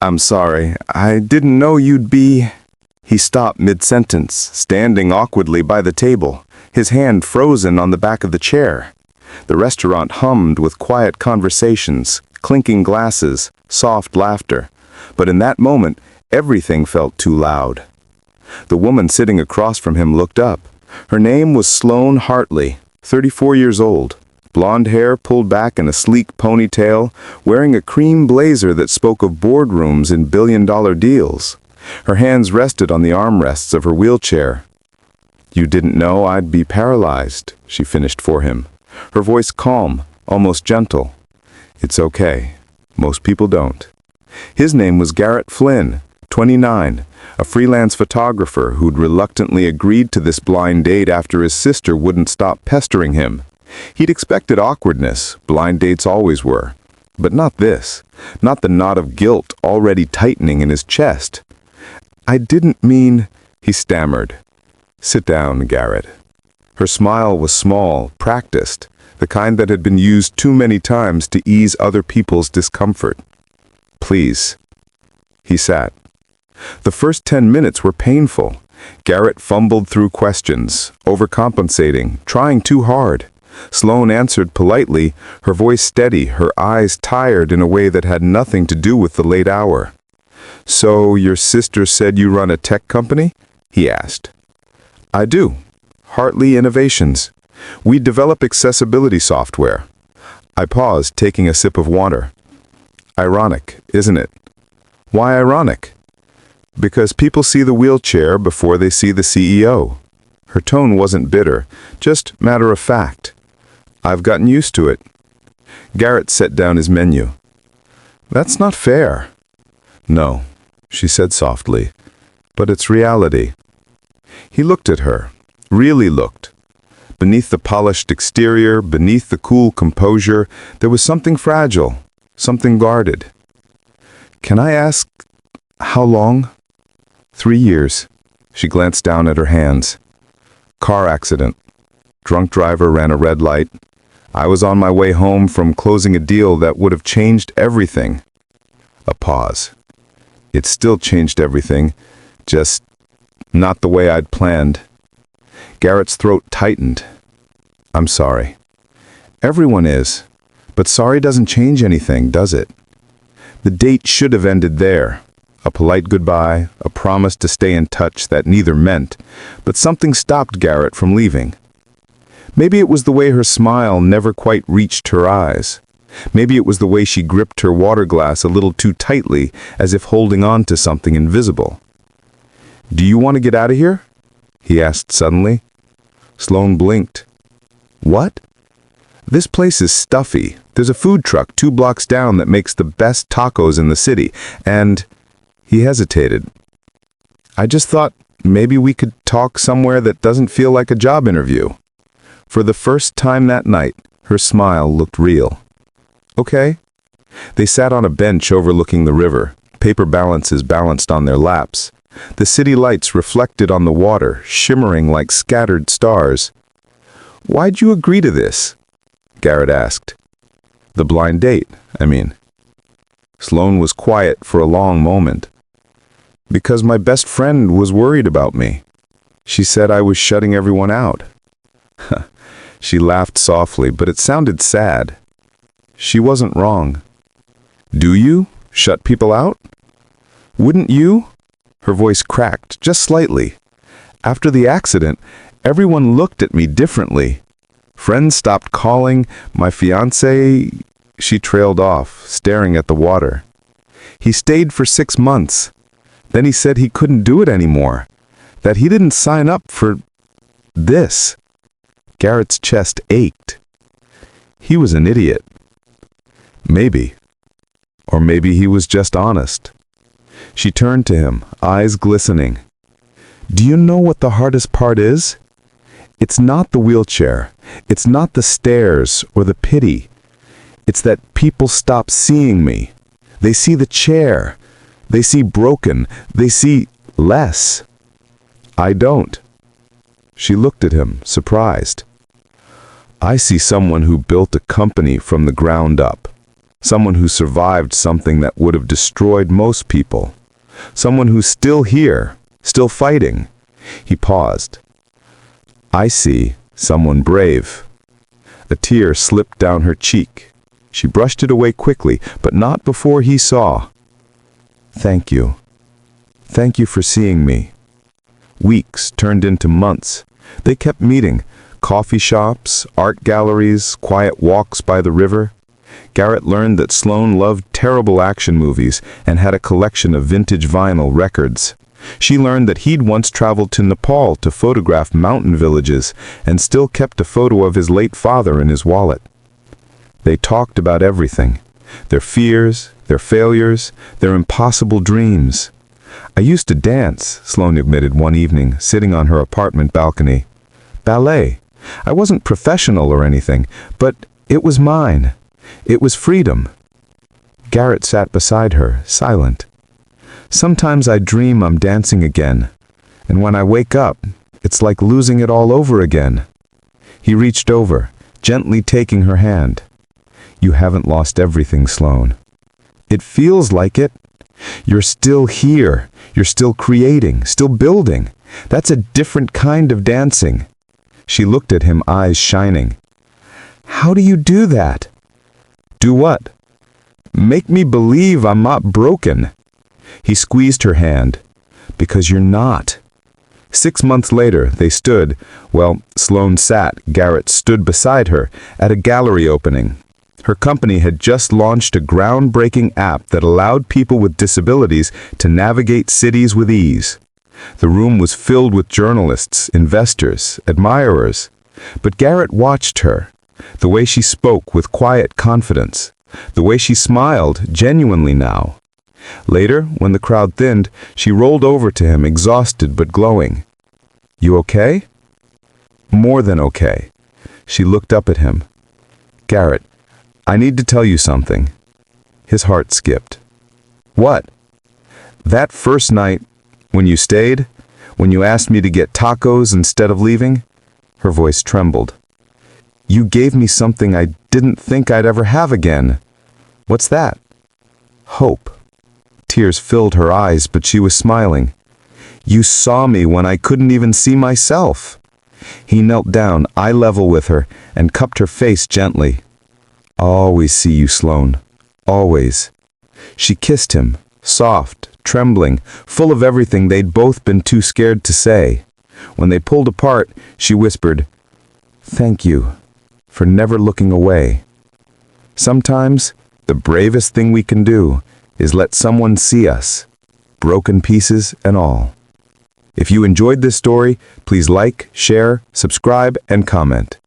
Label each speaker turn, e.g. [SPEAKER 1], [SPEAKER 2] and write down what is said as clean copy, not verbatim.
[SPEAKER 1] I'm sorry, I didn't know you'd be... He stopped mid-sentence, standing awkwardly by the table, his hand frozen on the back of the chair. The restaurant hummed with quiet conversations, clinking glasses, soft laughter. But in that moment, everything felt too loud. The woman sitting across from him looked up. Her name was Sloane Hartley, 34 years old. Blonde hair pulled back in a sleek ponytail, wearing a cream blazer that spoke of boardrooms and billion-dollar deals. Her hands rested on the armrests of her wheelchair. "You didn't know I'd be paralyzed," she finished for him, her voice calm, almost gentle. "It's okay. Most people don't." His name was Garrett Flynn, 29, a freelance photographer who'd reluctantly agreed to this blind date after his sister wouldn't stop pestering him. He'd expected awkwardness, blind dates always were. But not this, not the knot of guilt already tightening in his chest. "I didn't mean," he stammered. "Sit down, Garrett." Her smile was small, practiced, the kind that had been used too many times to ease other people's discomfort. "Please." He sat. The first 10 minutes were painful. Garrett fumbled through questions, overcompensating, trying too hard. Sloane answered politely, her voice steady, her eyes tired in a way that had nothing to do with the late hour. "So your sister said you run a tech company?" he asked. "I do. Hartley Innovations. We develop accessibility software." I paused, taking a sip of water. "Ironic, isn't it?" "Why ironic?" "Because people see the wheelchair before they see the CEO." Her tone wasn't bitter, just matter of fact. "I've gotten used to it." Garrett set down his menu. "That's not fair." "No," she said softly, "but it's reality." He looked at her, really looked. Beneath the polished exterior, beneath the cool composure, there was something fragile, something guarded. "Can I ask, how long?" 3 years. She glanced down at her hands. "Car accident. Drunk driver ran a red light. I was on my way home from closing a deal that would have changed everything." A pause. "It still changed everything, just not the way I'd planned." Garrett's throat tightened. "I'm sorry." "Everyone is. But sorry doesn't change anything, does it?" The date should have ended there. A polite goodbye, a promise to stay in touch that neither meant, but something stopped Garrett from leaving. Maybe it was the way her smile never quite reached her eyes. Maybe it was the way she gripped her water glass a little too tightly, as if holding on to something invisible. "Do you want to get out of here?" he asked suddenly. Sloane blinked. "What?" "This place is stuffy. There's a food truck 2 blocks down that makes the best tacos in the city, and..." He hesitated. "I just thought maybe we could talk somewhere that doesn't feel like a job interview." For the first time that night, her smile looked real. "Okay." They sat on a bench overlooking the river, paper balances balanced on their laps. The city lights reflected on the water, shimmering like scattered stars. "Why'd you agree to this?" Garrett asked. "The blind date, I mean." Sloane was quiet for a long moment. "Because my best friend was worried about me. She said I was shutting everyone out." She laughed softly, but it sounded sad. She wasn't wrong. "Do you shut people out?" "Wouldn't you?" Her voice cracked, just slightly. "After the accident, everyone looked at me differently. Friends stopped calling, my fiancé..." She trailed off, staring at the water. "He stayed for 6 months. Then he said he couldn't do it anymore. That he didn't sign up for... this." Garrett's chest ached. He was an idiot. Maybe. Or maybe he was just honest. She turned to him, eyes glistening. "Do you know what the hardest part is? It's not the wheelchair. It's not the stares or the pity. It's that people stop seeing me. They see the chair. They see broken. They see less. I don't." She looked at him, surprised. "I see someone who built a company from the ground up. Someone who survived something that would have destroyed most people. Someone who's still here, still fighting. He paused. I see someone brave. A tear slipped down her cheek. She brushed it away quickly, but not before he saw. Thank you. Thank you for seeing me. Weeks turned into months. They kept meeting. Coffee shops, art galleries, quiet walks by the river. Garrett learned that Sloane loved terrible action movies and had a collection of vintage vinyl records. She learned that he'd once traveled to Nepal to photograph mountain villages and still kept a photo of his late father in his wallet. They talked about everything. Their fears, their failures, their impossible dreams. I used to dance, Sloane admitted one evening, sitting on her apartment balcony. Ballet. I wasn't professional or anything, but it was mine. It was freedom. Garrett sat beside her, silent. Sometimes I dream I'm dancing again, and when I wake up, it's like losing it all over again. He reached over, gently taking her hand. You haven't lost everything, Sloane. It feels like it. You're still here. You're still creating, still building. That's a different kind of dancing. She looked at him, eyes shining. How do you do that? Do what? Make me believe I'm not broken. He squeezed her hand. Because you're not. 6 months later, they stood, Sloane sat, Garrett stood beside her, at a gallery opening. Her company had just launched a groundbreaking app that allowed people with disabilities to navigate cities with ease. The room was filled with journalists, investors, admirers. But Garrett watched her, the way she spoke with quiet confidence, the way she smiled genuinely now. Later, when the crowd thinned, she rolled over to him, exhausted but glowing. You okay? More than okay. She looked up at him. Garrett, I need to tell you something. His heart skipped. What? That first night, when you stayed, when you asked me to get tacos instead of leaving, her voice trembled. You gave me something I didn't think I'd ever have again. What's that? Hope. Tears filled her eyes, but she was smiling. You saw me when I couldn't even see myself. He knelt down, eye level with her, and cupped her face gently. I'll always see you, Sloane. Always. She kissed him, soft, trembling, full of everything they'd both been too scared to say. When they pulled apart, she whispered, Thank you for never looking away. Sometimes, the bravest thing we can do is let someone see us, broken pieces and all. If you enjoyed this story, please like, share, subscribe, and comment.